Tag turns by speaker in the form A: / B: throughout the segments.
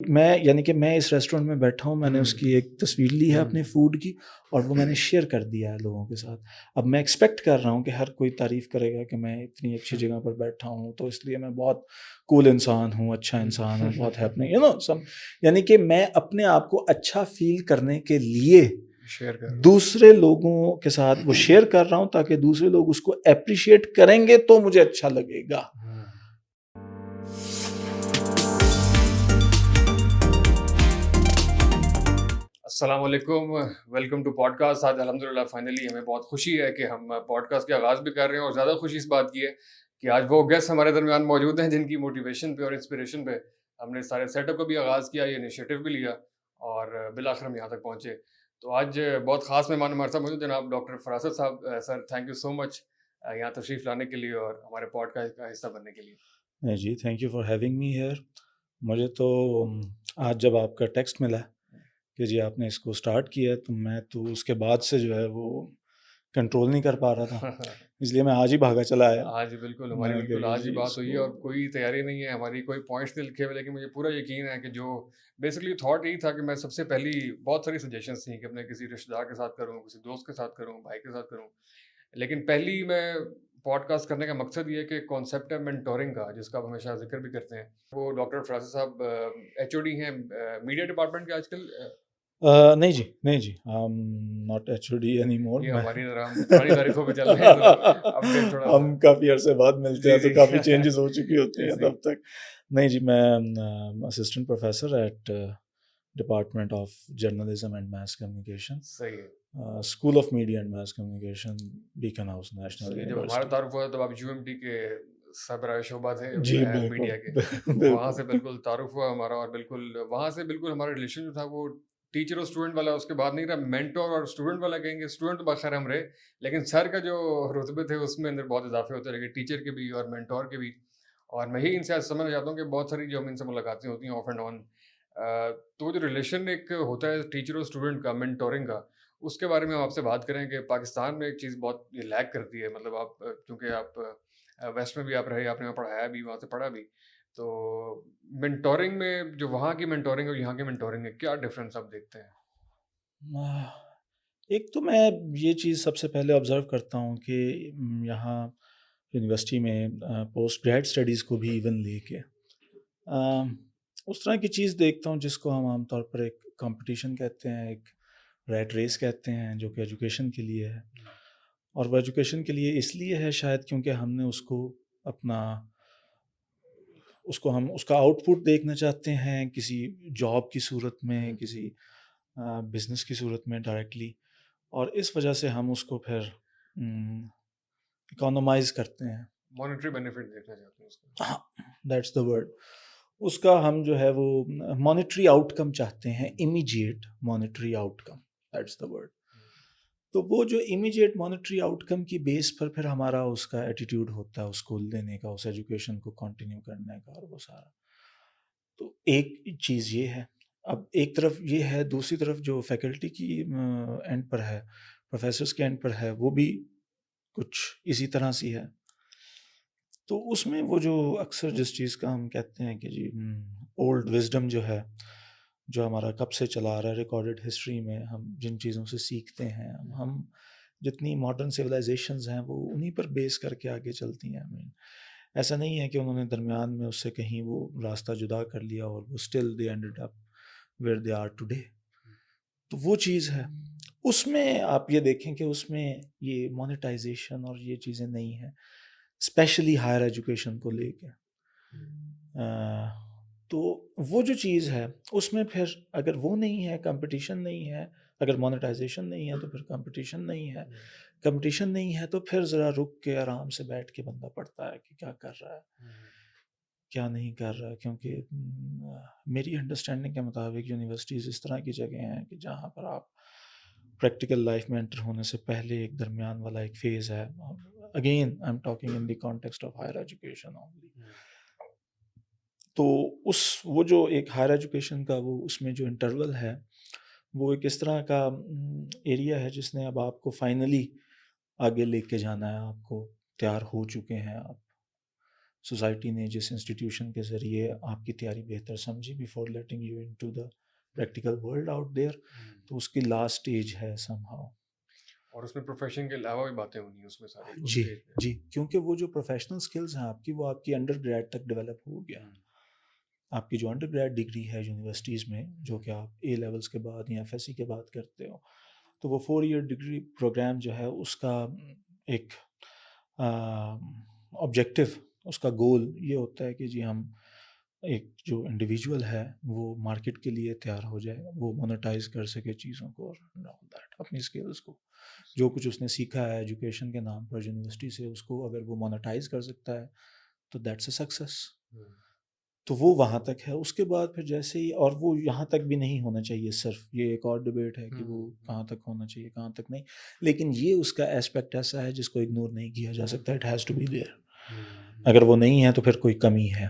A: میں یعنی کہ میں اس ریسٹورینٹ میں بیٹھا ہوں، میں نے اس کی ایک تصویر لی ہے اپنے فوڈ کی اور وہ میں نے شیئر کر دیا ہے لوگوں کے ساتھ. اب میں ایکسپیکٹ کر رہا ہوں کہ ہر کوئی تعریف کرے گا کہ میں اتنی اچھی جگہ پر بیٹھا ہوں، تو اس لیے میں بہت کول انسان ہوں، اچھا انسان ہوں، بہت ہیپننگ یعنی کہ میں اپنے آپ کو اچھا فیل کرنے کے لیے دوسرے لوگوں کے ساتھ وہ شیئر کر رہا ہوں تاکہ دوسرے لوگ اس کو اپریشیٹ کریں گے تو مجھے اچھا لگے گا.
B: السلام علیکم، ویلکم ٹو پوڈ کاسٹ. آج الحمدللہ فائنلی ہمیں بہت خوشی ہے کہ ہم پوڈ کاسٹ کے آغاز بھی کر رہے ہیں، اور زیادہ خوشی اس بات کی ہے کہ آج وہ گیسٹ ہمارے درمیان موجود ہیں جن کی موٹیویشن پہ اور انسپریشن پہ ہم نے سارے سیٹ اپ کو بھی آغاز کیا، یہ انیشیٹو بھی لیا اور بالآخر ہم یہاں تک پہنچے. تو آج بہت خاص مہمان ہمارے ساتھ موجود جناب ڈاکٹر فراست صاحب. سر تھینک یو سو مچ یہاں تشریف لانے کے لیے اور ہمارے پوڈ کاسٹ کا حصہ بننے کے لیے.
A: جی thank you for having me here. مجھے تو آج جب آپ کا ٹیکسٹ ملا کہ جی آپ نے اس کو سٹارٹ کیا تو میں تو اس کے بعد سے جو ہے وہ کنٹرول نہیں کر پا رہا تھا، اس لیے میں آج ہی بھاگا چلا آیا.
B: آج بالکل ہماری بالکل آج ہی بات ہوئی ہے اور کوئی تیاری نہیں ہے ہماری، کوئی پوائنٹس نہیں لکھے ہوئے، لیکن مجھے پورا یقین ہے کہ جو بیسکلی تھاٹ یہی تھا کہ میں سب سے پہلی بہت ساری سجیشنس تھیں کہ اپنے کسی رشتہ دار کے ساتھ کروں، کسی دوست کے ساتھ کروں، بھائی کے ساتھ کروں، لیکن پہلی میں پوڈ کاسٹ کرنے کا مقصد یہ ہے کہ کانسیپٹ ہے مینٹورنگ کا، جس کا آپ ہمیشہ ذکر بھی کرتے ہیں. وہ ڈاکٹر فراست صاحب ایچ او ڈی ہیں میڈیا ڈپارٹمنٹ کے آج کل.
A: نہیں جی not H O D anymore.
B: ہماری طرح ہم پرانی تاریخوں پہ چل رہے ہیں تو
A: ہم کافی عرصے بعد ملتے ہیں تو کافی چینجز ہو چکی ہوتی ہیں تب تک. نہیں جی، میں assistant professor at department of journalism and mass communication,
B: صحیح ہے،
A: school of media and mass communication, Beaconhouse National
B: جب ہمارا
A: یونیورسٹی.
B: تعارف ہوا تب آپ یو ایم ٹی کے سربراہ شعبہ تھے
A: جی
B: میڈیا کے،
A: بالکل
B: وہاں سے بالکل تعارف ہوا ہمارا، اور بالکل وہاں سے بالکل ہمارا ریلیشن جو تھا وہ ٹیچر اور اسٹوڈنٹ والا اس کے بعد نہیں رہا، مینٹور اور اسٹوڈنٹ والا کہیں گے. اسٹوڈنٹ تو بخیر ہم رہے، لیکن سر کا جو رتبے تھے اس میں اندر بہت اضافے ہوتے رہے، ٹیچر کے بھی اور مینٹور کے بھی. اور میں ہی ان سے سمجھ جاتا ہوں کہ بہت ساری جو ہم ان سے ملاقاتیں ہوتی ہیں آف اینڈ آن، تو جو ریلیشن ایک ہوتا ہے ٹیچر اور اسٹوڈنٹ کا، مینٹورنگ کا، اس کے بارے میں ہم آپ سے بات کریں کہ پاکستان میں ایک چیز بہت یہ لیک کرتی ہے. مطلب آپ کیونکہ آپ ویسٹ میں بھی آپ رہے، آپ نے وہاں پڑھایا بھی، وہاں سے پڑھا بھی، تو مینٹورنگ میں جو وہاں کی مینٹورنگ اور یہاں کی مینٹورنگ ہے کیا ڈفرینس آپ دیکھتے ہیں؟
A: ایک تو میں یہ چیز سب سے پہلے آبزرو کرتا ہوں کہ یہاں یونیورسٹی میں پوسٹ گریڈ اسٹڈیز کو بھی ایون لے کے اس طرح کی چیز دیکھتا ہوں جس کو ہم عام طور پر ایک کمپٹیشن کہتے ہیں، ایک ریٹ ریس کہتے ہیں، جو کہ ایجوکیشن کے لیے ہے. اور وہ ایجوکیشن کے لیے اس لیے ہے شاید کیونکہ ہم نے اس کو ہم اس کا آؤٹ پٹ دیکھنا چاہتے ہیں کسی جاب کی صورت میں، کسی بزنس کی صورت میں ڈائریکٹلی، اور اس وجہ سے ہم اس کو پھر اکانومائز کرتے ہیں.
B: مانیٹری بینیفٹ دیکھنا چاہتے ہیں اس کا.
A: ہاں، دیٹس دا ورڈ. اس کا ہم جو ہے وہ مانیٹری آؤٹ کم چاہتے ہیں، immediate monetary out come, that's the word. تو وہ جو امیجیٹ مانیٹری آؤٹ کم کی بیس پر پھر ہمارا اس کا ایٹیٹیوڈ ہوتا ہے، اس کو لینے کا، اس ایجوکیشن کو کنٹینیو کرنے کا، اور وہ سارا. تو ایک چیز یہ ہے. اب ایک طرف یہ ہے، دوسری طرف جو فیکلٹی کی اینڈ پر ہے، پروفیسرس کے اینڈ پر ہے، وہ بھی کچھ اسی طرح سی ہے. تو اس میں وہ جو اکثر جس چیز کا ہم کہتے ہیں کہ جی اولڈ وزڈم جو ہے، جو ہمارا کب سے چلا آ رہا ہے ریکارڈڈ ہسٹری میں، ہم جن چیزوں سے سیکھتے ہیں، ہم جتنی ماڈرن سویلائزیشنز ہیں وہ انہی پر بیس کر کے آگے چلتی ہیں. ایسا نہیں ہے کہ انہوں نے درمیان میں اس سے کہیں وہ راستہ جدا کر لیا اور وہ still they ended up where they are today. تو وہ چیز ہے. اس میں آپ یہ دیکھیں کہ اس میں یہ مونیٹائزیشن اور یہ چیزیں نہیں ہیں، اسپیشلی ہائر ایجوکیشن کو لے کے. تو وہ جو چیز ہے اس میں پھر اگر وہ نہیں ہے، کمپٹیشن نہیں ہے، اگر مونیٹائزیشن نہیں ہے تو پھر کمپٹیشن نہیں ہے. کمپٹیشن نہیں ہے تو پھر ذرا رک کے آرام سے بیٹھ کے بندہ پڑھتا ہے کہ کیا کر رہا ہے، کیا نہیں کر رہا. کیونکہ میری انڈرسٹینڈنگ کے مطابق یونیورسٹیز اس طرح کی جگہ ہیں کہ جہاں پر آپ پریکٹیکل لائف میں انٹر ہونے سے پہلے ایک درمیان والا ایک فیز ہے. Again I am talking in the context of higher education only. تو وہ جو ایک ہائر ایجوکیشن کا وہ اس میں جو انٹرول ہے وہ ایک اس طرح کا ایریا ہے جس نے اب آپ کو فائنلی آگے لے کے جانا ہے. آپ کو تیار ہو چکے ہیں آپ، سوسائٹی نے جس انسٹیٹیوشن کے ذریعے آپ کی تیاری بہتر سمجھی before letting you into the practical world out there, تو اس کی لاسٹ اسٹیج ہے سم ہاؤ.
B: اور اس میں پروفیشن کے علاوہ بھی باتیں ہونی ہیں اس میں ساری اس
A: جی
B: اسٹیج پہ.
A: جی، کیونکہ وہ جو پروفیشنل سکلز ہیں آپ کی، وہ آپ کی انڈر گریڈ تک ڈیولپ ہو گیا. آپ کی جو انڈر گریڈ ڈگری ہے یونیورسٹیز میں، جو کہ آپ اے لیولس کے بعد یا ایف ایس سی کے بعد کرتے ہو، تو وہ 4 ایئر ڈگری پروگرام جو ہے اس کا ایک آبجیکٹو، اس کا گول یہ ہوتا ہے کہ جی ہم ایک جو انڈیویجول ہے وہ مارکیٹ کے لیے تیار ہو جائے، وہ مونیٹائز کر سکے چیزوں کو اور اپنی اسکلز کو، جو کچھ اس نے سیکھا ہے ایجوکیشن کے نام پر یونیورسٹی سے، اس کو اگر وہ مونیٹائز کر سکتا ہے تو دیٹس اے سکسیس. تو وہ وہاں تک ہے. اس کے بعد پھر جیسے ہی، اور وہ یہاں تک بھی نہیں ہونا چاہیے صرف، یہ ایک اور ڈبیٹ ہے کہ وہ کہاں تک ہونا چاہیے کہاں تک نہیں، لیکن یہ اس کا اسپیکٹ ایسا ہے جس کو اگنور نہیں کیا جا سکتا. It has to be there. اگر وہ نہیں ہے تو پھر کوئی کمی ہے.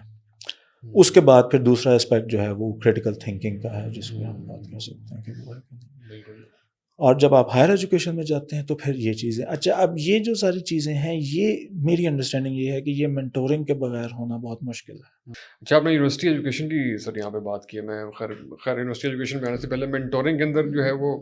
A: اس کے بعد پھر دوسرا اسپیکٹ جو ہے وہ کریٹیکل تھنکنگ کا ہے، جس میں ہم بات کر سکتے ہیں کہ وہ ہے کہ نہیں.
B: بالکل.
A: اور جب آپ ہائر ایجوکیشن میں جاتے ہیں تو پھر یہ چیزیں، اچھا اب یہ جو ساری چیزیں ہیں، یہ میری انڈرسٹینڈنگ یہ ہے کہ یہ مینٹورنگ کے بغیر ہونا بہت مشکل ہے.
B: اچھا، آپ نے یونیورسٹی ایجوکیشن کی سر یہاں پہ بات کی ہے. میں خیر یونیورسٹی ایجوکیشن پہ آنے سے پہلے مینٹورنگ کے اندر جو ہے وہ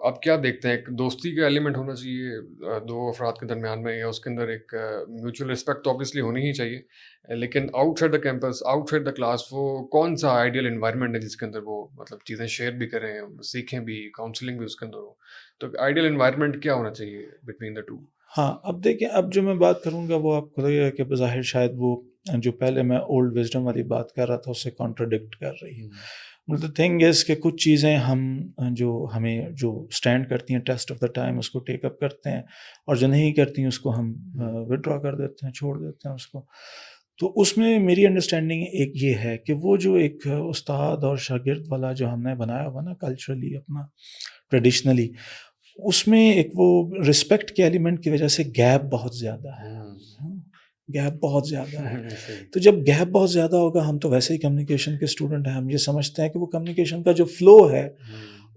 B: آپ کیا دیکھتے ہیں؟ ایک دوستی کا ایلیمنٹ ہونا چاہیے دو افراد کے درمیان میں، یا اس کے اندر ایک میوچل رسپیکٹ اوبیسلی ہونی ہی چاہیے، لیکن outside the campus, outside the class, وہ کون سا آئیڈیل انوائرمنٹ ہے جس کے اندر وہ مطلب چیزیں شیئر بھی کریں، سیکھیں بھی، کاؤنسلنگ بھی اس کے اندر ہو؟ تو آئیڈیل انوائرمنٹ کیا ہونا چاہیے بٹوین دا ٹو؟
A: ہاں، اب دیکھیں، اب جو میں بات کروں گا وہ آپ کو لگے گا کہ بظاہر شاید وہ جو پہلے میں اولڈ وزڈم والی بات کر رہا تھا اس سے کانٹراڈکٹ کر رہی ہے. مطلب تھنگ از کہ کچھ چیزیں ہمیں جو اسٹینڈ کرتی ہیں ٹیسٹ آف دا ٹائم، اس کو ٹیک اپ کرتے ہیں، اور جو نہیں کرتی ہیں اس کو ہم وڈرا کر دیتے ہیں، چھوڑ دیتے ہیں اس کو. تو اس میں میری انڈرسٹینڈنگ ایک یہ ہے کہ وہ جو ایک استاد اور شاگرد والا جو ہم نے بنایا ہوا نا کلچرلی اپنا ٹریڈیشنلی، اس میں ایک وہ رسپیکٹ کے ایلیمنٹ کی وجہ سے گیپ بہت زیادہ ہے. گیپ بہت زیادہ ہے. تو جب گیپ بہت زیادہ ہوگا، ہم تو ویسے ہی کمیونیکیشن کے اسٹوڈنٹ ہیں، ہم یہ سمجھتے ہیں کہ وہ کمیونیکیشن کا جو فلو ہے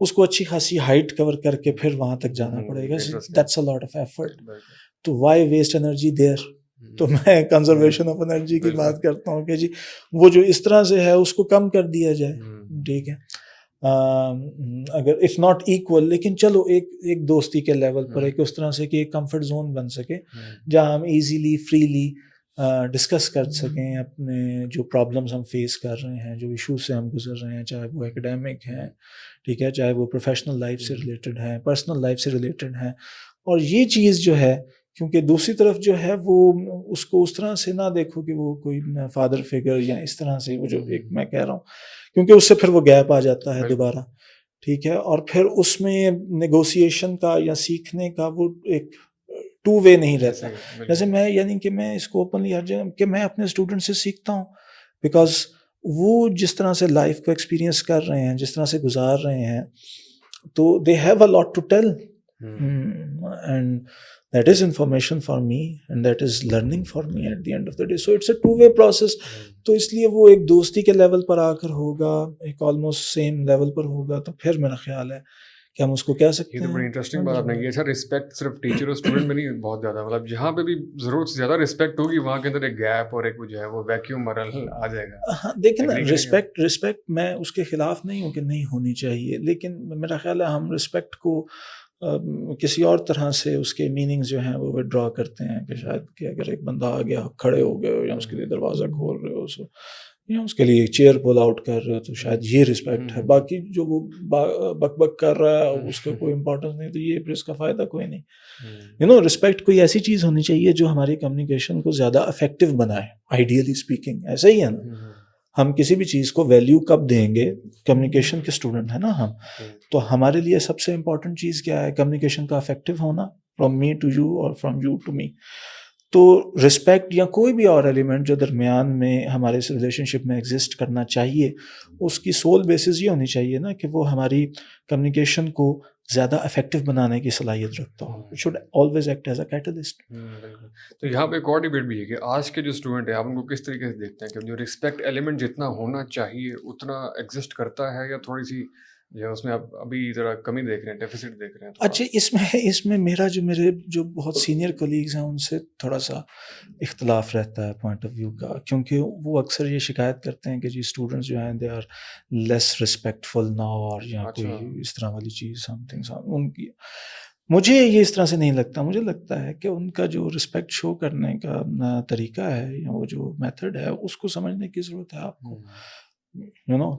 A: اس کو اچھی خاصی ہائٹ کور کر کے پھر وہاں تک جانا پڑے گا. That's a lot of effort. تو وائی ویسٹ انرجی دیر؟ تو میں کنزرویشن آف انرجی کی بات کرتا ہوں کہ جی وہ جو اس طرح سے ہے اس کو کم کر دیا جائے. ٹھیک ہے، اگر اف ناٹ ایکول، لیکن چلو ایک دوستی کے لیول پر ایک اس طرح سے کہ ایک کمفرٹ زون بن سکے جہاں ہم ایزیلی فریلی ڈسکس کر سکیں اپنے جو پرابلمس ہم فیس کر رہے ہیں، جو ایشوز سے ہم گزر رہے ہیں، چاہے وہ ایکڈیمک ہیں، ٹھیک ہے، چاہے وہ پروفیشنل لائف سے ریلیٹڈ ہیں، پرسنل لائف سے ریلیٹڈ ہیں. اور یہ چیز جو ہے، کیونکہ دوسری طرف جو ہے وہ اس کو اس طرح سے نہ دیکھو کہ وہ کوئی فادر فگر یا اس طرح سے، وہ جو ایک میں کہہ رہا ہوں، کیونکہ اس سے پھر وہ گیپ آ جاتا ہے دوبارہ. ٹھیک ہے، اور پھر اس میں نیگوسیشن کا یا سیکھنے کا وہ ایک ٹو وے نہیں رہتا. جیسے میں، یعنی کہ میں اس کو اوپنلی ہر جگہ کہ میں اپنے اسٹوڈنٹ سے سیکھتا ہوں، بیکاز وہ جس طرح سے لائف کو ایکسپیرینس کر رہے ہیں، جس طرح سے گزار رہے ہیں، تو they have a lot to tell, and that is information for me and that is learning for me at the end of the day. So it's a two-way process. تو اس لیے وہ ایک دوستی کے لیول پر آ کر ہوگا، ایک آلموسٹ سیم لیول پر ہوگا، تو پھر میرا خیال ہے کہ ہم اس کو کہہ سکتے ہیں.
B: یہ تو بڑی انٹرسٹنگ بات آپ نے کی. اچھا، رسپیکٹ صرف ٹیچر اور اسٹوڈنٹ میں نہیں، بہت زیادہ، مطلب جہاں پہ بھی ضرورت سے زیادہ رسپیکٹ ہوگی وہاں کے اندر ایک گیپ اور ایک جو ہے وہ ویکیوم مرحلہ آ جائے گا.
A: ہاں دیکھیں نا، رسپیکٹ میں اس کے خلاف نہیں ہوں کہ نہیں ہونی چاہیے، لیکن میرا خیال ہے ہم رسپیکٹ کو کسی اور طرح سے اس کے میننگز جو ہیں وہ وڈرا کرتے ہیں، کہ شاید کہ اگر ایک بندہ آ گیا، کھڑے ہو گئے ہو، یا اس کے لیے دروازہ کھول رہے ہو، یا اس کے لیے ایک چیئر پل آؤٹ کر رہے ہو، تو شاید یہ رسپیکٹ ہے. باقی جو وہ بک بک کر رہا ہے اس کا کوئی امپورٹنس نہیں، تو یہ پھر اس کا فائدہ کوئی نہیں. رسپیکٹ کوئی ایسی چیز ہونی چاہیے جو ہماری کمیونیکیشن کو زیادہ افیکٹو بنائے، آئیڈیلی اسپیکنگ. ایسا ہی ہے نا، ہم کسی بھی چیز کو ویلیو کب دیں گے؟ کمیونیکیشن کے اسٹوڈنٹ ہیں نا ہم، تو ہمارے لیے سب سے امپورٹنٹ چیز کیا ہے؟ کمیونیکیشن کا افیکٹو ہونا، فرام می ٹو یو اور فرام یو ٹو می. تو رسپیکٹ یا کوئی بھی اور ایلیمنٹ جو درمیان میں ہمارے اس ریلیشن شپ میں ایگزسٹ کرنا چاہیے، اس کی سول بیسس یہ ہونی چاہیے نا کہ وہ ہماری کمیونیکیشن کو زیادہ افیکٹو بنانے کی صلاحیت رکھتا ہو. It should always act as a catalyst.
B: تو یہاں پہ ایک اور ڈیبیٹ بھی ہے کہ آج کے جو اسٹوڈنٹ ہیں آپ ان کو کس طریقے سے دیکھتے ہیں کہ جو رسپیکٹ ایلیمنٹ جتنا ہونا چاہیے اتنا ایگزسٹ کرتا ہے، یا تھوڑی سی جو اس میں آپ ابھی ذرا کمی دیکھ رہے ہیں، ڈیفیسٹ دیکھ رہے ہیں
A: اچھا اس میں میرے جو بہت سینئر کولیگز ہیں ان سے تھوڑا سا اختلاف رہتا ہے پوائنٹ آف ویو کا، کیونکہ وہ اکثر یہ شکایت کرتے ہیں کہ جی اسٹوڈنٹس جو ہیں they are less respectful now, اور یا
B: اچھا
A: کوئی اس طرح والی چیز سم تھنگ ان کی. مجھے یہ اس طرح سے نہیں لگتا. مجھے لگتا ہے کہ ان کا جو رسپیکٹ شو کرنے کا طریقہ ہے یا وہ جو میتھڈ ہے اس کو سمجھنے کی ضرورت ہے آپ کو،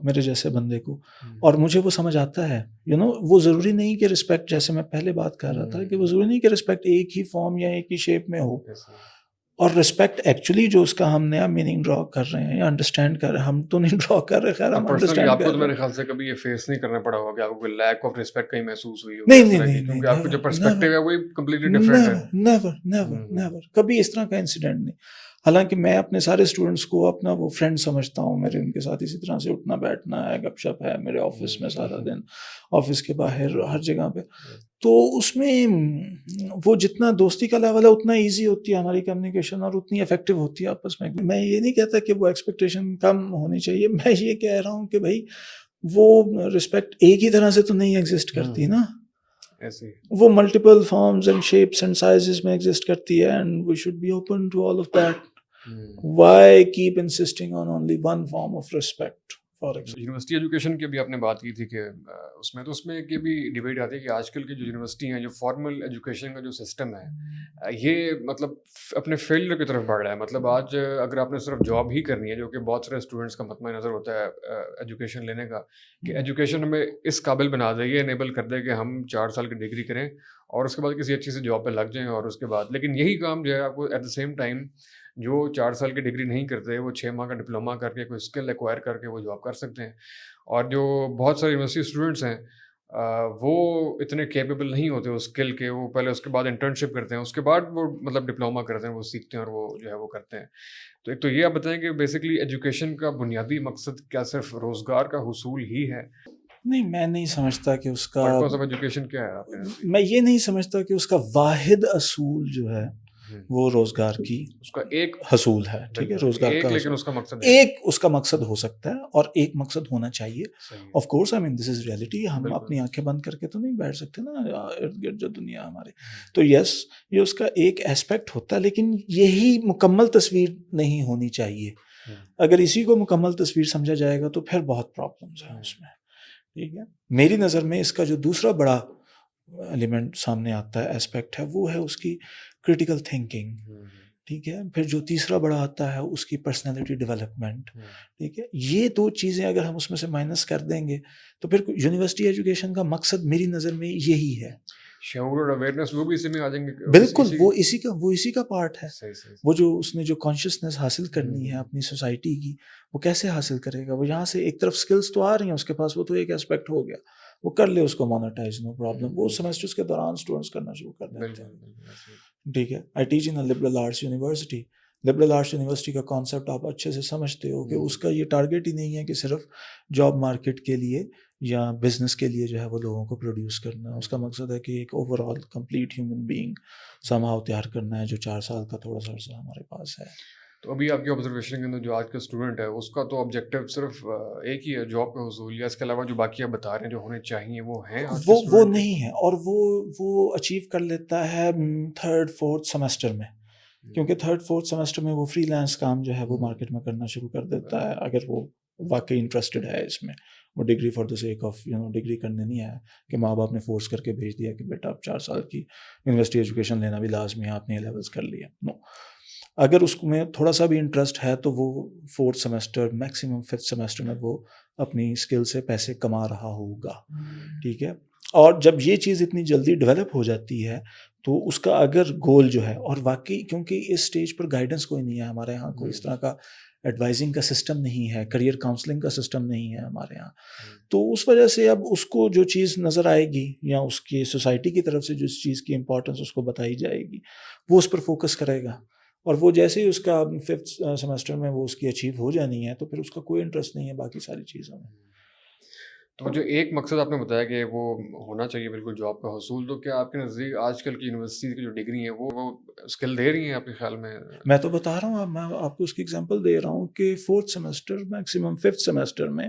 A: میرے جیسے بندے کو. اور مجھے وہ سمجھ آتا ہے. وہ ضروری نہیں کہ رسپیکٹ، جیسے میں پہلے بات کر رہا تھا، کہ وہ ضروری نہیں کہ رسپیکٹ ایک ہی فارم یا ایک ہی شیپ میں ہو. اور رسپیکٹ ایکچولی جو اس کا ہم نیا میننگ ڈرا کر رہے ہیں یا انڈرسٹینڈ کر رہے ہیں، ہم تو نہیں ڈرا کر رہے، خیر ہم
B: پرسنلی
A: انڈرسٹینڈ
B: آپ کو
A: کر
B: تو
A: رہے
B: میرے
A: ہیں.
B: خیال سے کبھی یہ فیس نہیں کرنا پڑا ہوگا کہ آپ کو کوئی لیک آف رسپیکٹ کہیں محسوس ہوئی ہو
A: نہیں
B: اس
A: نہیں
B: طرح کی،
A: نہیں نہیں،
B: کیونکہ آپ کا جو پرسپیکٹیو ہے وہی کمپلیٹلی ڈفرینٹ ہے.
A: نیور نیور نیور کبھی اس طرح کا انسیڈنٹ نہیں. حالانکہ میں اپنے سارے اسٹوڈنٹس کو اپنا وہ فرینڈ سمجھتا ہوں، میرے ان کے ساتھ اسی طرح سے اٹھنا بیٹھنا ہے، گپ شپ ہے میرے آفس میں سارا دن، آفس کے باہر ہر جگہ پہ. تو اس میں وہ جتنا دوستی کا لیول ہے اتنا ایزی ہوتی ہے ہماری کمیونیکیشن اور اتنی افیکٹو ہوتی ہے آپس میں. میں یہ نہیں کہتا کہ وہ ایکسپیکٹیشن کم ہونی چاہیے، میں یہ کہہ رہا ہوں کہ بھائی وہ رسپیکٹ ایک ہی طرح سے تو نہیں ایگزسٹ کرتی نا، وہ multiple forms and shapes and sizes میں ایگزسٹ کرتی ہے. And we should be open to all of that. Why keep insisting on only one form of respect for example.
B: University education کی بھی آپ نے بات کی تھی کہ اس میں یہ بھی ڈیبیٹ آتی ہے کہ آج کل کی جو یونیورسٹی ہیں، جو فارمل ایجوکیشن کا جو سسٹم ہے، یہ مطلب اپنے فیلڈ کی طرف بڑھ رہا ہے. مطلب آج اگر آپ نے صرف جاب ہی کرنی ہے، جو کہ بہت سارے اسٹوڈنٹس کا مطمئن نظر ہوتا ہے ایجوکیشن لینے کا، کہ ایجوکیشن ہمیں اس قابل بنا دے، یہ انیبل کر دے کہ ہم 4 سال کی ڈگری کریں اور اس کے بعد کسی اچھی سی جاب پہ لگ جائیں، اور اس کے بعد لیکن یہی کام جو ہے آپ کو ایٹ دا سیم ٹائم جو 4 سال کی ڈگری نہیں کرتے، وہ 6 ماہ کا ڈپلوما کر کے کوئی اسکل ایکوائر کر کے وہ جاب کر سکتے ہیں. اور جو بہت سارے یونیورسٹی اسٹوڈنٹس ہیں وہ اتنے کیپیبل نہیں ہوتے اس اسکل کے، وہ پہلے اس کے بعد انٹرنشپ کرتے ہیں، اس کے بعد وہ مطلب ڈپلوما کرتے ہیں، وہ سیکھتے ہیں اور وہ جو ہے وہ کرتے ہیں. تو ایک تو یہ آپ بتائیں کہ بیسکلی ایجوکیشن کا بنیادی مقصد کیا صرف روزگار کا حصول ہی ہے؟
A: نہیں، میں نہیں سمجھتا کہ اس کا
B: پرپز آف ایجوکیشن کیا ہے آپ کے نزدیک؟
A: میں یہ نہیں سمجھتا کہ اس کا واحد اصول جو ہے وہ روزگار کی
B: اس کا ایک
A: حصول ہے. ٹھیک ہے، روزگار کا
B: لیکن
A: حصول
B: اس کا مقصد
A: ایک اس کا مقصد ہو سکتا ہے اور ایک مقصد ہونا چاہیے. Of course I mean this is reality. ہم اپنی آنکھیں بند کر کے تو نہیں بیٹھ سکتے نا ارد گرد جو دنیا ہمارے. تو یس، یہ اس کا ایک ایسپیکٹ ہوتا ہے، لیکن یہی مکمل تصویر نہیں ہونی چاہیے. اگر اسی کو مکمل تصویر سمجھا جائے گا تو پھر بہت پرابلمس ہیں اس میں. ٹھیک ہے، میری نظر میں اس کا جو دوسرا بڑا ایلیمنٹ سامنے آتا ہے، ایسپیکٹ ہے، وہ ہے اس کی کریٹیکل تھنکنگ. ٹھیک ہے، پھر جو تیسرا بڑا آتا ہے اس کی پرسنالٹی ڈیولپمنٹ. ٹھیک ہے، یہ 2 چیزیں اگر ہم اس میں سے مائنس کر دیں گے تو پھر یونیورسٹی ایجوکیشن کا مقصد میری نظر میں یہی ہے.
B: شعور اور اویئرنیس وہ بھی اسی میں آ جائیں گے.
A: بالکل، وہ اسی کا پارٹ ہے. وہ جو اس نے جو کانشیسنیس حاصل کرنی ہے اپنی سوسائٹی کی، وہ کیسے حاصل کرے گا؟ وہ یہاں سے ایک طرف سکلز تو آ رہی ہیں اس کے پاس، وہ تو ایک ایسپیکٹ ہو گیا، وہ کر لے اس کو مانیٹائز، نو پرابلم. وہ سیمسٹرز کے دوران اسٹوڈنٹس کرنا شروع کر دیتے ہیں. ٹھیک ہے، I teach in liberal arts university. Liberal arts university کا کانسیپٹ آپ اچھے سے سمجھتے ہو کہ اس کا یہ ٹارگیٹ ہی نہیں ہے کہ صرف جاب مارکیٹ کے لیے یا بزنس کے لیے جو ہے وہ لوگوں کو پروڈیوس کرنا ہے. اس کا مقصد ہے کہ ایک overall complete human being somehow تیار کرنا ہے، جو 4 سال کا تھوڑا سا عرصہ ہمارے پاس ہے.
B: تو ابھی آپ کی آبزرویشن کے اندر جو آج کا اسٹوڈنٹ ہے اس کا تو آبجیکٹیو صرف ایک ہی ہے، جاب کا حصول، یا اس کے علاوہ جو باقی آپ بتا رہے ہیں جو ہونے چاہیے وہ ہیں؟
A: وہ نہیں ہے، اور وہ اچیو کر لیتا ہے 3rd 4th سیمسٹر میں، کیونکہ 3rd 4th سیمسٹر میں وہ فری لانس کام جو ہے وہ مارکیٹ میں کرنا شروع کر دیتا ہے. اگر وہ واقعی انٹرسٹڈ ہے اس میں، وہ degree for the sake of degree کرنے نہیں آیا کہ ماں باپ نے فورس کر کے بھیج دیا کہ بیٹا اب 4 سال کی یونیورسٹی ایجوکیشن لینا بھی لازمی ہے، آپ نے لیولس کر لیا. نو، اگر اس میں تھوڑا سا بھی انٹرسٹ ہے تو وہ 4th semester maximum 5th semester میں وہ اپنی اسکل سے پیسے کما رہا ہوگا. ٹھیک ہے، اور جب یہ چیز اتنی جلدی ڈیولپ ہو جاتی ہے تو اس کا اگر گول جو ہے، اور واقعی کیونکہ اس سٹیج پر گائیڈنس کوئی نہیں ہے ہمارے یہاں، کوئی اس طرح کا ایڈوائزنگ کا سسٹم نہیں ہے، کریئر کاؤنسلنگ کا سسٹم نہیں ہے ہمارے یہاں. تو اس وجہ سے اب اس کو جو چیز نظر آئے گی یا اس کی سوسائٹی کی طرف سے جس چیز کی امپورٹنس اس کو بتائی جائے گی، وہ اس پر فوکس کرے گا. اور وہ جیسے ہی اس کا 5th سیمسٹر میں وہ اس کی اچیو ہو جانی ہے تو پھر اس کا کوئی انٹرسٹ نہیں ہے باقی ساری چیزوں میں.
B: تو جو ایک مقصد آپ نے بتایا کہ وہ ہونا چاہیے بالکل جاب کا حصول، تو کیا آپ کے نزدیک آج کل کی یونیورسٹی کی جو ڈگری ہیں وہ اسکل دے رہی ہیں آپ کے خیال میں؟
A: میں تو بتا رہا ہوں، میں آپ کو اس کی ایگزامپل دے رہا ہوں کہ 4th semester maximum 5th semester میں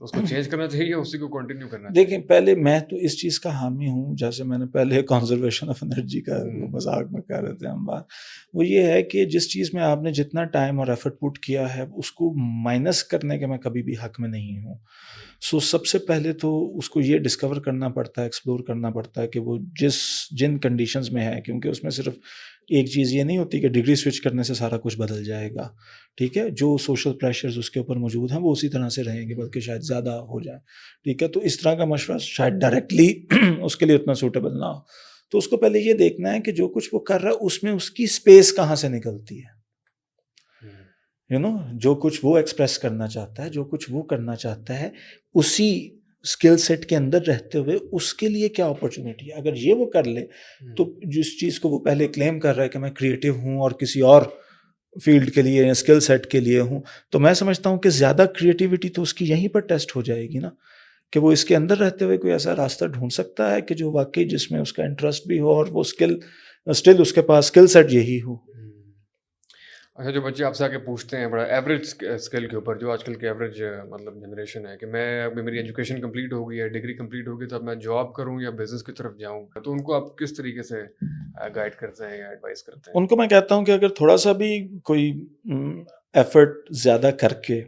B: اس کو چینج کرنا چاہیے یا اسی کو کنٹینیو کرنا چاہیے؟
A: دیکھیں پہلے میں تو اس چیز کا حامی ہوں، جیسے میں نے پہلے کنزرویشن آف انرجی کا وہ مذاق میں کہہ رہے تھے ہم بات، وہ یہ ہے کہ جس چیز میں آپ نے جتنا ٹائم اور ایفرٹ پٹ کیا ہے اس کو مائنس کرنے کے میں کبھی بھی حق میں نہیں ہوں. سو سب سے پہلے تو اس کو یہ ڈسکور کرنا پڑتا ہے، ایکسپلور کرنا پڑتا ہے کہ وہ جن کنڈیشنز میں ہے، کیونکہ اس میں صرف ایک چیز یہ نہیں ہوتی کہ ڈگری سوئچ کرنے سے سارا کچھ بدل جائے گا. ٹھیک ہے، جو سوشل پریشرز اس کے اوپر موجود ہیں وہ اسی طرح سے رہیں گے، بلکہ شاید زیادہ ہو جائیں. ٹھیک ہے، تو اس طرح کا مشورہ شاید ڈائریکٹلی اس کے لیے اتنا سوٹیبل نہ ہو. تو اس کو پہلے یہ دیکھنا ہے کہ جو کچھ وہ کر رہا ہے اس میں اس کی اسپیس کہاں سے نکلتی ہے. جو کچھ وہ ایکسپریس کرنا چاہتا ہے، جو کچھ وہ کرنا چاہتا ہے، اسی اسکل سیٹ کے اندر رہتے ہوئے اس کے لیے کیا اپرچونیٹی ہے. اگر یہ وہ کر لے تو جس چیز کو وہ پہلے کلیم کر رہا ہے کہ میں کریٹو ہوں اور کسی اور فیلڈ کے لیے یا اسکل سیٹ کے لیے ہوں، تو میں سمجھتا ہوں کہ زیادہ کریٹیوٹی تو اس کی یہیں پر ٹیسٹ ہو جائے گی نا، کہ وہ اس کے اندر رہتے ہوئے کوئی ایسا راستہ ڈھونڈ سکتا ہے کہ جو واقعی جس میں اس کا انٹرسٹ بھی ہو اور وہ اسکل اسٹل اس کے پاس اسکل سیٹ یہی ہو.
B: اچھا، جو بچے آپ سے آ کے پوچھتے ہیں بڑا ایوریج اسکل کے اوپر، جو آج کل کے ایوریج مطلب جنریشن ہے کہ میں ابھی میری ایجوکیشن کمپلیٹ ہو گئی ہے، ڈگری کمپلیٹ ہو گئی، تو اب میں جاب کروں یا بزنس کی طرف جاؤں، تو ان کو آپ کس طریقے سے گائیڈ کرتے ہیں یا ایڈوائز کرتے ہیں؟
A: ان کو میں کہتا ہوں کہ اگر تھوڑا سا بھی کوئی ایفرٹ زیادہ کر کے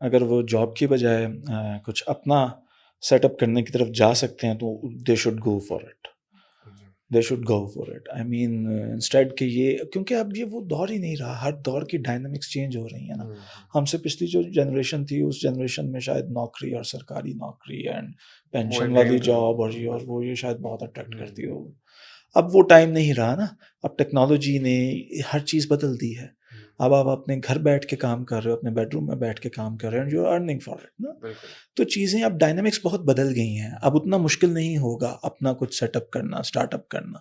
A: اگر وہ جاب کی بجائے کچھ اپنا سیٹ اپ کرنے کی طرف جا سکتے ہیں تو they should go for it. They should go for it. I mean instead کہ یہ، کیونکہ اب یہ وہ دور ہی نہیں رہا، ہر دور کی ڈائنامکس چینج ہو رہی ہیں نا. ہم سے پچھلی جو جنریشن تھی اس جنریشن میں شاید نوکری اور سرکاری نوکری اینڈ پینشن والی جاب اور وہ یہ شاید بہت اٹریکٹ کرتی ہو. اب وہ ٹائم نہیں رہا نا. اب ٹیکنالوجی نے ہر چیز بدل دی ہے. اب آپ اپنے گھر بیٹھ کے کام کر رہے ہو، اپنے بیڈ روم میں بیٹھ کے کام کر رہے ہو، you are earning for it نا. تو چیزیں اب ڈائنامکس بہت بدل گئی ہیں. اب اتنا مشکل نہیں ہوگا اپنا کچھ سیٹ اپ کرنا، اسٹارٹ اپ کرنا،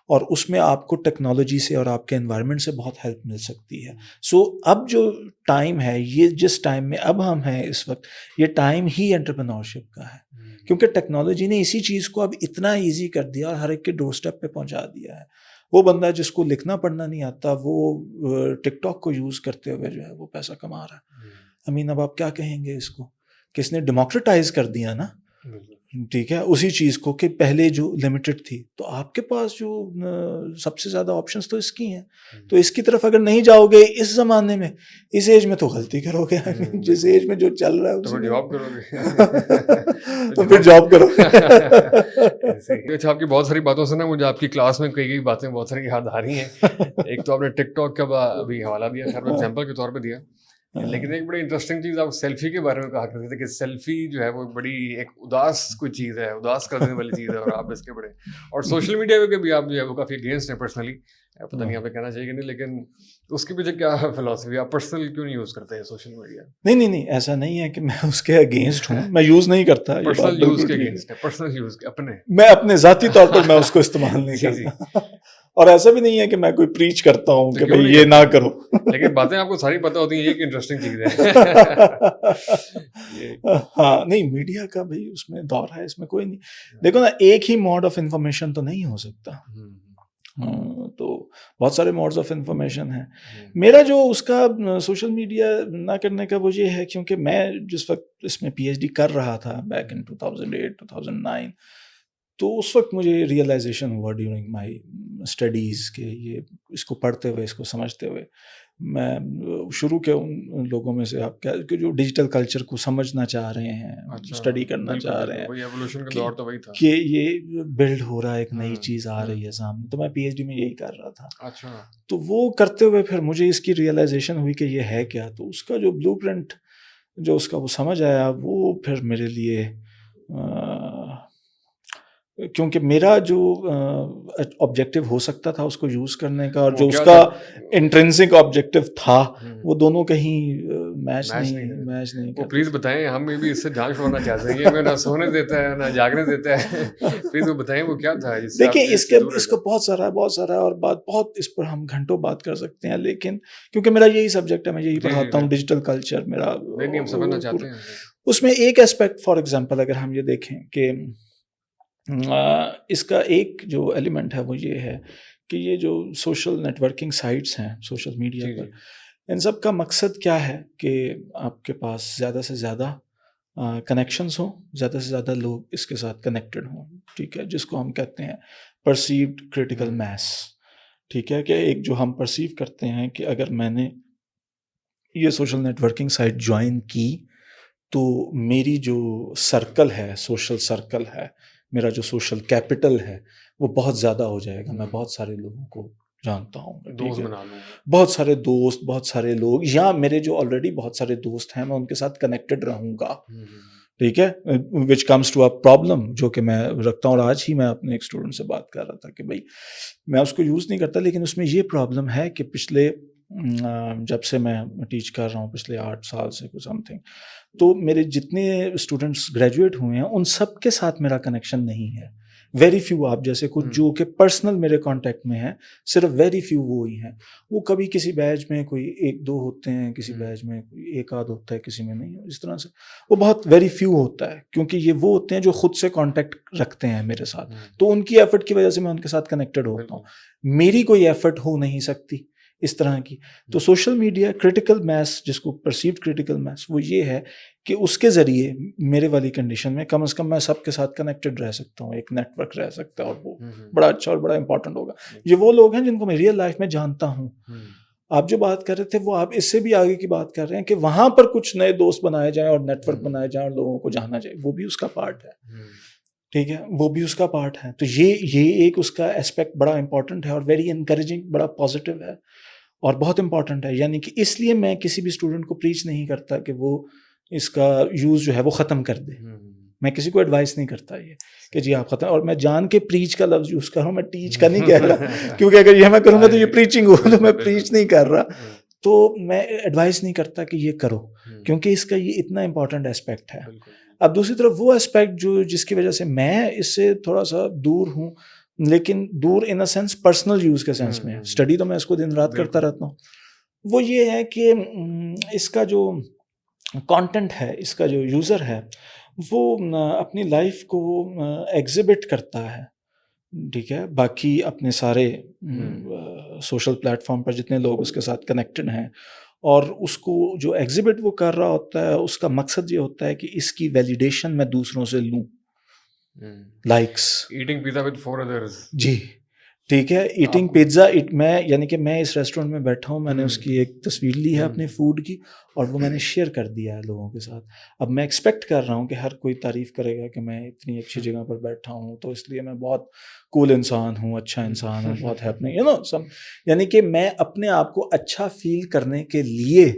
A: اور اس میں آپ کو ٹیکنالوجی سے اور آپ کے انوائرمنٹ سے بہت ہیلپ مل سکتی ہے. سو اب جو ٹائم ہے، یہ جس ٹائم میں اب ہم ہیں اس وقت، یہ ٹائم ہی انٹرپرینورشپ کا ہے، کیونکہ ٹیکنالوجی نے اسی چیز کو اب اتنا ایزی کر دیا اور ہر ایک کے ڈور اسٹیپ پہ پہنچا دیا ہے. وہ بندہ جس کو لکھنا پڑھنا نہیں آتا، وہ ٹک ٹاک کو یوز کرتے ہوئے جو ہے وہ پیسہ کما رہا ہے. امین، اب آپ کیا کہیں گے اس کو؟ کس نے ڈیموکریٹائز کر دیا نا. ٹھیک ہے، اسی چیز کو کہ پہلے جو لمیٹڈ تھی، تو آپ کے پاس جو سب سے زیادہ آپشنز تو اس کی ہیں. تو اس کی طرف اگر نہیں جاؤ گے اس زمانے میں، اس ایج میں، تو غلطی کرو گے. جس ایج میں جو چل رہا ہے
B: تو جاب کرو گے
A: تو پھر جاب کرو.
B: اچھا، آپ کی بہت ساری باتوں سے نا مجھے آپ کی کلاس میں کئی باتیں بہت ساری یاد آ رہی ہیں. ایک تو آپ نے ٹک ٹاک کا ابھی حوالہ دیا، خیر ایگزامپل کے طور پہ دیا، لیکن ایک بڑی انٹرسٹنگ چیز آپ سیلفی کے بارے میں کہا کرتے تھے کہ سیلفی جو ہے وہ بڑی ایک اداس کوئی چیز ہے، اداس کر دینے والی چیز ہے، اور آپ اس کے بڑے، اور سوشل میڈیا پہ بھی آپ جو ہے وہ کافی اگینسٹ ہیں پرسنلی. پتہ نہیں آپ کہنا چاہیے کہ نہیں، لیکن اس کے پیچھے کیا فلاسفی، آپ پرسنل کیوں نہیں یوز کرتے ہیں سوشل میڈیا؟
A: نہیں، ایسا نہیں ہے کہ میں اس کے اگینسٹ ہوں، میں یوز نہیں کرتا.
B: پرسنل یوز کے اگینسٹ ہے، پرسنل یوز کے اپنے،
A: میں اپنے ذاتی طور پر میں اس کو استعمال نہیں کرتا. اور ایسا بھی نہیں ہے کہ میں کوئی پریچ کرتا ہوں کہ بھئی یہ نہ کرو.
B: لیکن باتیں آپ کو ساری پتہ ہوتی ہیں، یہ ایک انٹرسٹنگ چیز ہے.
A: ہاں، نہیں، میڈیا کا بھائی اس میں دور ہے، اس میں کوئی نہیں. دیکھو نا، ایک ہی موڈ آف انفارمیشن تو نہیں ہو سکتا. تو بہت سارے موڈز آف انفارمیشن ہیں. میرا جو اس کا سوشل میڈیا نہ کرنے کا وہ یہ ہے، کیونکہ میں جس وقت اس میں پی ایچ ڈی کر رہا تھا بیک ان 2008 2009، تو اس وقت مجھے ریئلائزیشن ہوا ڈیورنگ مائی اسٹڈیز کہ یہ اس کو پڑھتے ہوئے، اس کو سمجھتے ہوئے، میں شروع کے ان لوگوں میں سے آپ کیا کہ جو ڈیجیٹل کلچر کو سمجھنا چاہ رہے ہیں، اسٹڈی کرنا چاہ رہے ہیں کہ یہ بلڈ ہو رہا ہے، ایک نئی چیز آ رہی ہے سامنے. تو میں پی ایچ ڈی میں یہی کر رہا تھا. تو وہ کرتے ہوئے پھر مجھے اس کی ریئلائزیشن ہوئی کہ یہ ہے کیا. تو اس کا جو بلو پرنٹ جو اس کا وہ سمجھ آیا، وہ پھر میرے لیے، کیونکہ میرا جو آبجیکٹیو ہو سکتا تھا اس کو یوز کرنے کا، اور جو اس کا انٹرنسک آبجیکٹیو تھا، وہ دونوں کہیں میچ نہیں.
B: وہ پلیز بتائیں، ہم بھی اس سے جان چھوڑنا چاہتے ہیں. یہ ہمیں نہ سونے دیتا ہے نہ جاگنے دیتا ہے. پلیز وہ بتائیں وہ کیا تھا.
A: دیکھیں، اس کو بہت سارا ہے، اور بہت اس پر ہم گھنٹوں بات کر سکتے ہیں، لیکن کیونکہ میرا یہی سبجیکٹ ہے، میں یہی پڑھاتا ہوں، ڈیجیٹل کلچر میرا.
B: ہم سمجھنا چاہتے ہیں
A: اس میں ایک ایسپیکٹ، فار ایگزامپل اگر ہم یہ دیکھیں کہ اس کا ایک جو ایلیمنٹ ہے وہ یہ ہے کہ یہ جو سوشل نیٹ ورکنگ سائٹس ہیں سوشل میڈیا پر، ان سب کا مقصد کیا ہے کہ آپ کے پاس زیادہ سے زیادہ کنیکشنز ہوں، زیادہ سے زیادہ لوگ اس کے ساتھ کنیکٹڈ ہوں، ٹھیک ہے، جس کو ہم کہتے ہیں پرسیوڈ کریٹیکل میس، ٹھیک ہے، کہ ایک جو ہم پرسیو کرتے ہیں کہ اگر میں نے یہ social networking site join کی تو میری جو سرکل ہے، سوشل سرکل ہے، میرا جو سوشل کیپٹل ہے وہ بہت زیادہ ہو جائے گا، میں بہت سارے لوگوں کو جانتا ہوں،
B: دوست بنا لوں،
A: بہت سارے دوست، بہت سارے لوگ، یا میرے جو آلریڈی بہت سارے دوست ہیں میں ان کے ساتھ کنیکٹڈ رہوں گا، ٹھیک ہے، which comes to a problem جو کہ میں رکھتا ہوں، اور آج ہی میں اپنے ایک اسٹوڈنٹ سے بات کر رہا تھا کہ بھائی میں اس کو یوز نہیں کرتا، لیکن اس میں یہ پرابلم ہے کہ پچھلے جب سے میں ٹیچ کر رہا ہوں، پچھلے 8 سال سے کچھ سم تھنگ، تو میرے جتنے اسٹوڈنٹس گریجویٹ ہوئے ہیں ان سب کے ساتھ میرا کنیکشن نہیں ہے، ویری فیو آپ جیسے کچھ جو کہ پرسنل میرے کانٹیکٹ میں ہیں، صرف ویری فیو وہ ہی ہیں، وہ کبھی کسی بیچ میں کوئی 1-2 ہوتے ہیں، کسی بیچ میں کوئی 1-8 ہوتا ہے، کسی میں نہیں، اس طرح سے وہ بہت ویری فیو ہوتا ہے، کیونکہ یہ وہ ہوتے ہیں جو خود سے کانٹیکٹ رکھتے ہیں میرے ساتھ، تو ان کی ایفرٹ کی وجہ سے میں ان کے ساتھ کنیکٹڈ ہوتا ہوں، میری کوئی ایفرٹ ہو نہیں سکتی اس طرح کی۔ تو سوشل میڈیا کریٹیکل میس، جس کو پرسیوڈ کریٹیکل میس، وہ یہ ہے کہ اس کے ذریعے میرے والی کنڈیشن میں کم از کم میں سب کے ساتھ کنیکٹڈ رہ سکتا ہوں، ایک نیٹ ورک رہ سکتا ہے، اور وہ بڑا اچھا اور بڑا امپورٹنٹ ہوگا۔ یہ وہ لوگ ہیں جن کو میں ریئل لائف میں جانتا ہوں۔ آپ جو بات کر رہے تھے وہ آپ اس سے بھی آگے کی بات کر رہے ہیں کہ وہاں پر کچھ نئے دوست بنائے جائیں اور نیٹ ورک بنائے جائیں اور لوگوں کو جانا جائے، وہ بھی اس کا پارٹ ہے، ٹھیک ہے، وہ بھی اس کا پارٹ ہے۔ تو یہ ایک اس کا اسپیکٹ بڑا امپورٹنٹ ہے اور ویری انکریجنگ، بڑا پازیٹیو ہے اور بہت امپورٹنٹ ہے۔ یعنی کہ اس لیے میں کسی بھی اسٹوڈنٹ کو پریچ نہیں کرتا کہ وہ اس کا یوز جو ہے وہ ختم کر دے، میں کسی کو ایڈوائس نہیں کرتا یہ کہ جی آپ ختم، اور میں جان کے پریچ کا لفظ یوز کر رہا ہوں، میں ٹیچ کا نہیں کہہ رہا، کیونکہ اگر یہ میں کروں گا تو یہ پریچنگ ہو، تو میں پریچ نہیں کر رہا، تو میں ایڈوائس نہیں کرتا کہ یہ کرو، کیونکہ اس کا یہ اتنا امپورٹنٹ اسپیکٹ ہے۔ اب دوسری طرف وہ اسپیکٹ جس کی وجہ سے میں اس سے تھوڑا سا دور ہوں، لیکن دور ان اے سینس پرسنل یوز کے سینس میں، اسٹڈی تو میں اس کو دن رات کرتا رہتا ہوں، وہ یہ ہے کہ اس کا جو کانٹینٹ ہے، اس کا جو یوزر ہے، وہ اپنی لائف کو ایگزیبٹ کرتا ہے، ٹھیک ہے، باقی اپنے سارے سوشل پلیٹ فارم پر جتنے لوگ اس کے ساتھ کنیکٹڈ ہیں، اور اس کو جو ایگزیبٹ وہ کر رہا ہوتا ہے، اس کا مقصد یہ ہوتا ہے کہ اس کی ویلیڈیشن میں دوسروں سے لوں، likes,
B: eating pizza with 4 others،
A: جی ٹھیک ہے، ایٹنگ پیزا، میں یعنی کہ میں اس ریسٹورینٹ میں بیٹھا ہوں، میں نے اس کی ایک تصویر لی ہے اپنے فوڈ کی، اور وہ میں نے شیئر کر دیا ہے لوگوں کے ساتھ۔ اب میں ایکسپیکٹ کر رہا ہوں کہ ہر کوئی تعریف کرے گا کہ میں اتنی اچھی جگہ پر بیٹھا ہوں، تو اس لیے میں بہت کول انسان ہوں، اچھا انسان ہوں، بہت ہیپننگ، یعنی کہ میں اپنے آپ کو اچھا فیل کرنے کے لیے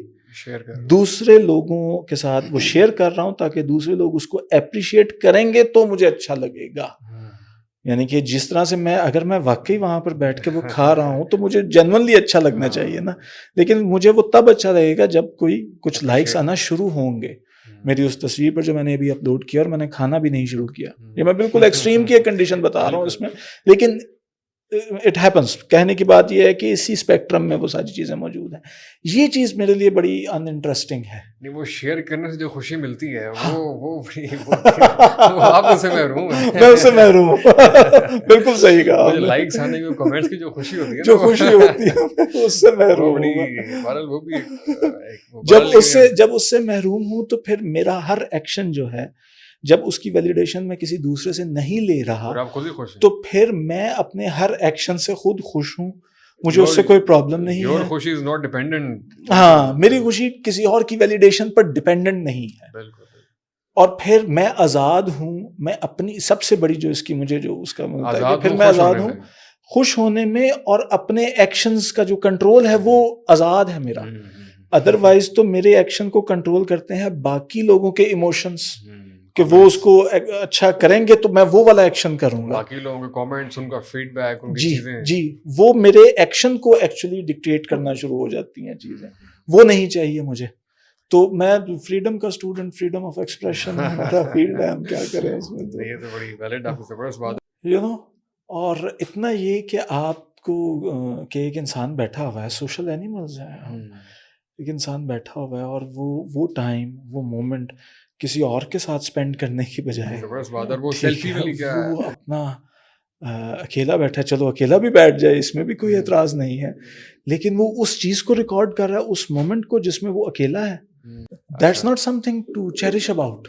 A: دوسرے لوگوں کے ساتھ وہ شیئر کر رہا ہوں، تاکہ دوسرے لوگ اس کو اپریشیٹ کریں گے تو مجھے اچھا لگے گا۔ یعنی کہ جس طرح سے اگر میں واقعی وہاں پر بیٹھ کے وہ کھا رہا ہوں تو مجھے جنرلی اچھا لگنا چاہیے نا، لیکن مجھے وہ تب اچھا لگے گا جب کوئی کچھ لائکس آنا شروع ہوں گے میری اس تصویر پر جو میں نے ابھی اپلوڈ کیا، اور میں نے کھانا بھی نہیں شروع کیا، یہ میں بالکل ایکسٹریم کی ایک کنڈیشن بتا رہا ہوں اس میں، لیکن اٹ ہیپنس، کہنے کی بات یہ ہے کہ اسی اسپیکٹرم میں وہ ساری چیزیں موجود ہیں۔ یہ چیز میرے لیے بڑی ان انٹرسٹنگ ہے۔
B: نہیں، وہ شیئر کرنے سے جو خوشی ملتی ہے وہ آپ اس سے محروم ہیں،
A: میں اس سے محروم ہوں، بالکل صحیح کہا،
B: لائکس آنے کی، کمنٹس کی جو خوشی ہوتی ہے،
A: جو خوشی ہوتی ہے اس سے محروم ہوں۔
B: وہ بھی
A: جب اس سے محروم ہوں تو پھر میرا ہر ایکشن جو ہے، جب اس کی ویلیڈیشن میں کسی دوسرے سے نہیں لے رہا، تو پھر میں اپنے ہر ایکشن سے خود خوش ہوں، مجھے اس سے کوئی پرابلم نہیں ہے۔
B: Your خوشی is not dependent،
A: ہاں، میری خوشی کسی اور کی ویلیڈیشن پر ڈیپینڈنٹ نہیں ہے، اور پھر میں آزاد ہوں، میں اپنی سب سے بڑی جو اس کی مجھے جو اس کا ملتا ہے، پھر میں آزاد ہوں خوش ہونے میں، اور اپنے ایکشنز کا جو کنٹرول ہے وہ آزاد ہے میرا۔ ادروائز تو میرے ایکشن کو کنٹرول کرتے ہیں باقی لوگوں کے ایموشنز، کہ وہ اس کو اچھا کریں گے تو میں وہ والا ایکشن کروں گا،
B: باقی لوگوں کے کامنٹس، ان کا فیڈ بیک، ان کی چیزیں،
A: جی وہ میرے ایکشن کو ایکچولی ڈکٹیٹ کرنا شروع ہو جاتی ہیں چیزیں، وہ نہیں چاہیے مجھے۔ تو میں فریڈم کا اسٹوڈنٹ، فریڈم آف ایکسپریشن ہمارا فیلڈ ہے، ہم کیا کریں اس میں، تو
B: یہ تو بڑی ویلڈ آپ کی زبردست بات
A: ہے، اور اتنا یہ کہ آپ کو کہ ایک انسان بیٹھا ہوا ہے، سوشل اینیملز ہیں، ایک انسان بیٹھا ہوا ہے، اور وہ ٹائم، وہ مومنٹ کسی اور کے ساتھ سپینڈ کرنے کی بجائے وہ اپنا اکیلا بیٹھا، چلو اکیلا بھی بیٹھ جائے، اس میں بھی کوئی اعتراض نہیں ہے، لیکن وہ اس چیز کو ریکارڈ کر رہا ہے، اس مومنٹ کو جس میں وہ اکیلا ہے، that's not something to cherish about,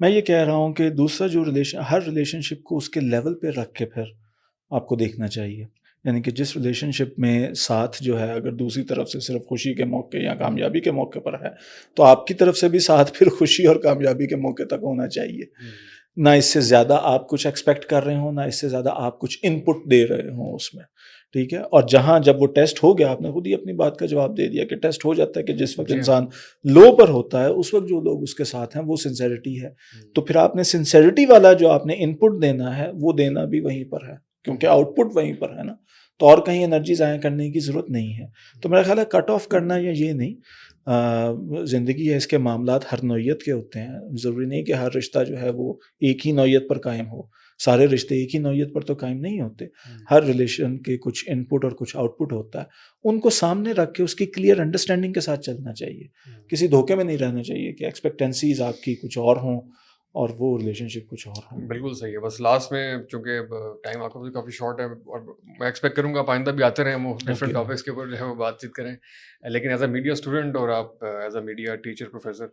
A: میں یہ کہہ رہا ہوں کہ دوسرا جو ہر ریلیشن شپ کو اس کے لیول پہ رکھ کے پھر آپ کو دیکھنا چاہیے. یعنی کہ جس ریلیشن شپ میں ساتھ جو ہے اگر دوسری طرف سے صرف خوشی کے موقع یا کامیابی کے موقع پر ہے تو آپ کی طرف سے بھی ساتھ پھر خوشی اور کامیابی کے موقع تک ہونا چاہیے. نہ اس سے زیادہ آپ کچھ ایکسپیکٹ کر رہے ہوں، نہ اس سے زیادہ آپ کچھ ان پٹ دے رہے ہوں اس میں. ٹھیک ہے. اور جہاں جب وہ ٹیسٹ ہو گیا، آپ نے خود ہی اپنی بات کا جواب دے دیا کہ ٹیسٹ ہو جاتا ہے کہ جس وقت انسان لو پر ہوتا ہے اس وقت جو لوگ اس کے ساتھ ہیں وہ سنسیریٹی ہے. تو پھر آپ نے سنسیریٹی والا جو آپ نے ان پٹ دینا ہے وہ دینا بھی وہیں پر ہے، کیونکہ آؤٹ پٹ وہیں پر ہے نا. تو اور کہیں انرجی ضائع کرنے کی ضرورت نہیں ہے. تو میرا خیال ہے کٹ آف کرنا یا یہ نہیں. زندگی ہے، اس کے معاملات ہر نوعیت کے ہوتے ہیں. ضروری نہیں کہ ہر رشتہ جو ہے وہ ایک ہی نوعیت پر قائم ہو. سارے رشتے ایک ہی نوعیت پر تو قائم نہیں ہوتے. ہر ریلیشن کے کچھ ان پٹ اور کچھ آؤٹ پٹ ہوتا ہے. ان کو سامنے رکھ کے اس کی کلیئر انڈرسٹینڈنگ کے ساتھ چلنا چاہیے. کسی دھوکے میں نہیں رہنا چاہیے کہ ایکسپیکٹینسیز آپ کی کچھ اور ہوں اور وہ ریلیشن شپ کچھ اور ہوں.
B: بالکل صحیح ہے. بس لاسٹ میں چونکہ ٹائم آپ کا بھی کافی شارٹ ہے اور میں ایکسپیکٹ کروں گا آپ آئندہ بھی آتے رہیں، ہم ڈفرینٹ ٹاپکس کے اوپر جو ہے وہ بات چیت کریں. لیکن ایز اے میڈیا اسٹوڈنٹ اور آپ as a media teacher professor,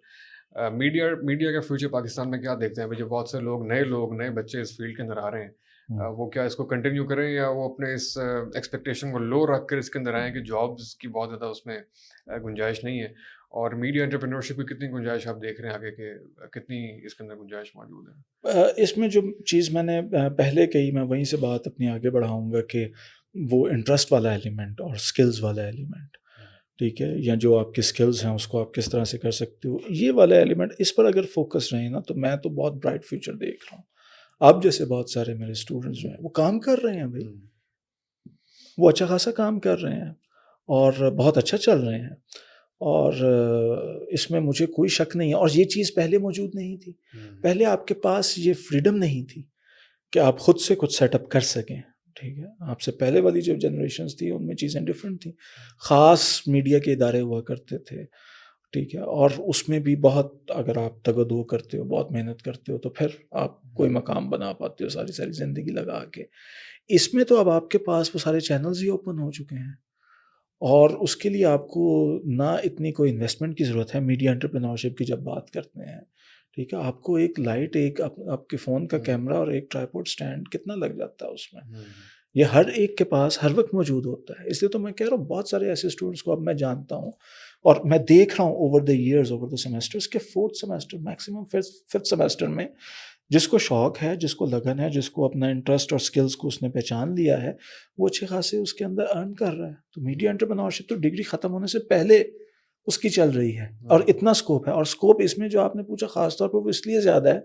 B: media کا فیوچر پاکستان میں کیا دیکھتے ہیں؟ جو بہت سے نئے بچے اس فیلڈ کے اندر آ رہے ہیں، وہ کیا اس کو کنٹینیو کریں یا وہ اپنے اس ایکسپیکٹیشن کو لو رکھ کر اس کے اندر آئیں کہ جابس کی بہت زیادہ اس میں گنجائش نہیں ہے؟ اور میڈیا انٹرپرینورشپ کی کتنی گنجائش آپ دیکھ رہے ہیں آگے کہ کتنی اس کے اندر گنجائش موجود ہے؟
A: اس میں جو چیز میں نے پہلے کہی، میں وہیں سے بات اپنی آگے بڑھاؤں گا کہ وہ انٹرسٹ والا ایلیمنٹ اور سکلز والا ایلیمنٹ، ٹھیک ہے، یا جو آپ کی سکلز ہیں اس کو آپ کس طرح سے کر سکتے ہو، یہ والا ایلیمنٹ اس پر اگر فوکس رہے نا تو میں تو بہت برائٹ فیوچر دیکھ رہا ہوں. آپ جیسے بہت سارے میرے اسٹوڈنٹس جو ہیں وہ کام کر رہے ہیں بھائی، وہ اچھا خاصا کام کر رہے ہیں اور بہت اچھا چل رہے ہیں. اور اس میں مجھے کوئی شک نہیں ہے. اور یہ چیز پہلے موجود نہیں تھی. پہلے آپ کے پاس یہ فریڈم نہیں تھی کہ آپ خود سے کچھ سیٹ اپ کر سکیں. ٹھیک ہے. آپ سے پہلے والی جو جنریشنز تھی ان میں چیزیں ڈفرینٹ تھیں. خاص میڈیا کے ادارے ہوا کرتے تھے. ٹھیک ہے. اور اس میں بھی بہت اگر آپ تگدو کرتے ہو، بہت محنت کرتے ہو تو پھر آپ کوئی مقام بنا پاتے ہو ساری زندگی لگا کے. اس میں تو اب آپ کے پاس وہ سارے چینلز ہی اوپن ہو چکے ہیں اور اس کے لیے آپ کو نہ اتنی کوئی انویسٹمنٹ کی ضرورت ہے. میڈیا انٹرپرینورشپ کی جب بات کرتے ہیں، ٹھیک ہے، آپ کو ایک لائٹ، ایک آپ کے فون کا کیمرہ اور ایک ٹرائیپوڈ سٹینڈ کتنا لگ جاتا ہے اس میں. یہ ہر ایک کے پاس ہر وقت موجود ہوتا ہے. اس لیے تو میں کہہ رہا ہوں بہت سارے ایسے اسٹوڈنٹس کو اب میں جانتا ہوں اور میں دیکھ رہا ہوں over the years, over the semesters کے 4th semester maximum 5th semester میں جس کو شوق ہے، جس کو لگن ہے، جس کو اپنا انٹرسٹ اور سکلز کو اس نے پہچان لیا ہے، وہ اچھے خاصے اس کے اندر ارن کر رہا ہے. تو میڈیا انٹرپرینورشپ تو ڈگری ختم ہونے سے پہلے اس کی چل رہی ہے اور اتنا سکوپ ہے. اور سکوپ اس میں جو آپ نے پوچھا خاص طور پر وہ اس لیے زیادہ ہے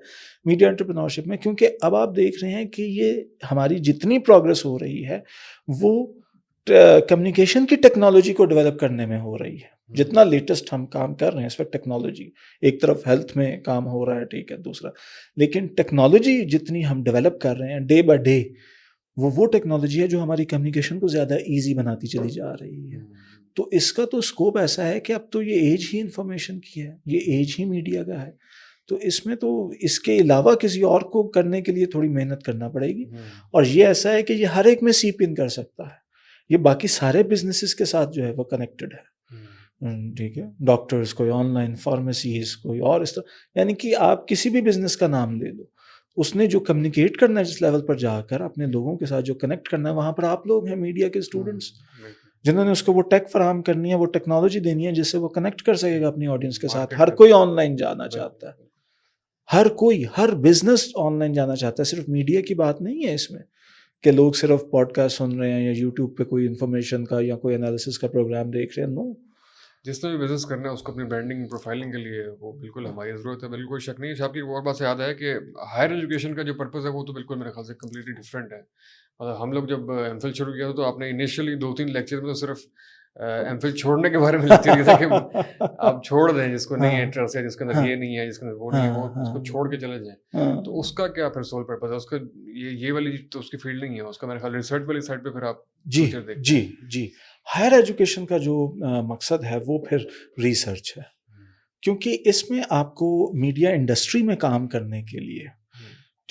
A: میڈیا انٹرپرینورشپ میں کیونکہ اب آپ دیکھ رہے ہیں کہ یہ ہماری جتنی پروگرس ہو رہی ہے وہ کمیونیکیشن کی ٹیکنالوجی کو ڈیولپ کرنے میں ہو رہی ہے. جتنا لیٹسٹ ہم کام کر رہے ہیں اس وقت ٹیکنالوجی، ایک طرف ہیلتھ میں کام ہو رہا ہے، ٹھیک ہے، دوسرا لیکن ٹیکنالوجی جتنی ہم ڈیولپ کر رہے ہیں ڈے بائی ڈے، وہ ٹیکنالوجی ہے جو ہماری کمیونیکیشن کو زیادہ ایزی بناتی چلی جا رہی ہے. تو اس کا تو اسکوپ ایسا ہے کہ اب تو یہ ایج ہی انفارمیشن کی ہے، یہ ایج ہی میڈیا کا ہے. تو اس میں تو اس کے علاوہ کسی اور کو کرنے کے لیے تھوڑی محنت کرنا پڑے گی. اور یہ ایسا ہے کہ یہ ہر ایک میں سیپ ان کر سکتا ہے. یہ باقی سارے بزنسز کے ساتھ جو ہے وہ کنیکٹڈ ہے. ٹھیک ہے. ڈاکٹرز، کوئی آن لائن فارمیسیز، کوئی اور اس طرح، یعنی کہ آپ کسی بھی بزنس کا نام لے لو، اس نے جو کمیونیکیٹ کرنا ہے جس لیول پر جا کر اپنے لوگوں کے ساتھ جو کنیکٹ کرنا ہے، وہاں پر آپ لوگ ہیں میڈیا کے اسٹوڈنٹس جنہوں نے اس کو وہ ٹیک فراہم کرنی ہے، وہ ٹیکنالوجی دینی ہے جس سے وہ کنیکٹ کر سکے گا اپنی آڈینس کے ساتھ. ہر کوئی آن لائن جانا چاہتا ہے، ہر کوئی، ہر بزنس آن لائن جانا چاہتا ہے. صرف میڈیا کی بات نہیں ہے اس میں کہ لوگ صرف پوڈ کاسٹ سن رہے ہیں یا یوٹیوب پہ کوئی انفارمیشن کا یا کوئی انالیسس کا پروگرام دیکھ رہے ہیں. نو،
B: جس نے بھی بزنس کرنا ہے اس کو اپنی برانڈنگ پروفائلنگ کے لیے وہ بالکل ہماری ضرورت ہے. بالکل کوئی شک نہیں ہے. آپ کی ایک اور بات سے یاد ہے کہ ہائر ایجوکیشن کا جو پرپز ہے وہ تو بالکل میرے خیال سے کمپلیٹلی ڈفرینٹ ہے. مطلب ہم لوگ جب ایم فل شروع کیا تھا تو آپ نے انیشیلی 2-3 لیکچر میں تو صرف ایم فل چھوڑنے کے بارے میں لیکچر دیا تھا کہ آپ چھوڑ دیں جس کو نہیں ہے انٹرسٹ ہے، جس کے اندر یہ نہیں ہے، جس کے اندر وہ نہیں ہے، وہ اس کو چھوڑ کے چلے جائیں. تو اس کا کیا پھر سول پرپز ہے؟ اس کا یہ والی تو اس کی فیلڈ نہیں ہے. اس کا میرے خیال ریسرچ والی سائڈ پہ پھر آپ
A: جی ہائر ایجوکیشن کا جو مقصد ہے وہ پھر ریسرچ ہے. کیونکہ اس میں آپ کو میڈیا انڈسٹری میں کام کرنے کے لیے،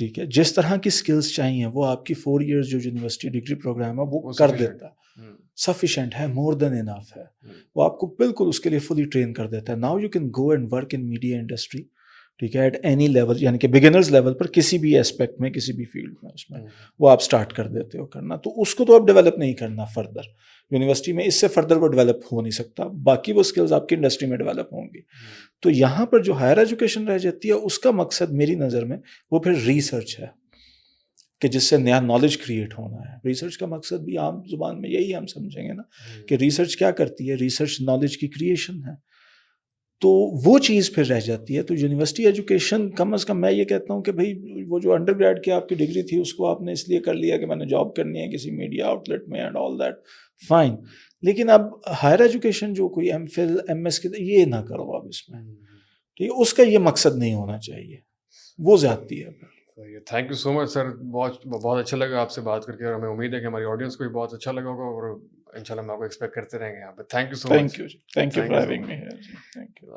A: ٹھیک ہے، جس طرح کی سکلز چاہیے وہ آپ کی 4 ایئرز جو یونیورسٹی ڈگری پروگرام ہے وہ کر دیتا ہے، سفیشینٹ ہے، مور دین انف ہے، وہ آپ کو بالکل اس کے لیے فلی ٹرین کر دیتا ہے. Now you can go and work in media industry, ٹھیک ہے، ایٹ اینی لیول، یعنی کہ بگنرز لیول پر کسی بھی اسپیکٹ میں، کسی بھی فیلڈ میں، اس میں وہ آپ اسٹارٹ کر دیتے ہو کرنا. تو اس کو تو آپ ڈیولپ نہیں کرنا فردر یونیورسٹی میں، اس سے فردر وہ ڈیولپ ہو نہیں سکتا، باقی وہ اسکلز آپ کی انڈسٹری میں ڈیولپ ہوں گی. تو یہاں پر جو ہائر ایجوکیشن رہ جاتی ہے اس کا مقصد میری نظر میں وہ پھر ریسرچ ہے، کہ جس سے نیا نالج کریٹ ہونا ہے. ریسرچ کا مقصد بھی عام زبان میں یہی ہم سمجھیں گے نا، کہ ریسرچ کیا کرتی ہے، ریسرچ نالج کی کریشن ہے. تو وہ چیز پھر رہ جاتی ہے. تو یونیورسٹی ایجوکیشن کم از کم میں یہ کہتا ہوں کہ بھائی وہ جو انڈر گریڈ کی آپ کی ڈگری تھی اس کو آپ نے اس لیے کر لیا کہ میں نے جاب کرنی ہے کسی میڈیا آؤٹ لیٹ میں اینڈ آل دیٹ، فائن. لیکن اب ہائر ایجوکیشن جو کوئی ایم فل ایم ایس کی یہ نہ کرو اب اس میں، ٹھیک ہے، اس کا یہ مقصد نہیں ہونا چاہیے، وہ زیادتی ہے.
B: تھینک یو سو مچ سر، بہت اچھا لگا آپ سے بات کر کے، اور ہمیں امید ہے کہ ہماری آڈینس کو بھی بہت اچھا لگا ہوگا، اور انشاءاللہ ہم آپ کو ایکسپیکٹ کرتے رہیں گے یہاں پہ. Thank you so much.
A: Thank you for having me hair. Thank you.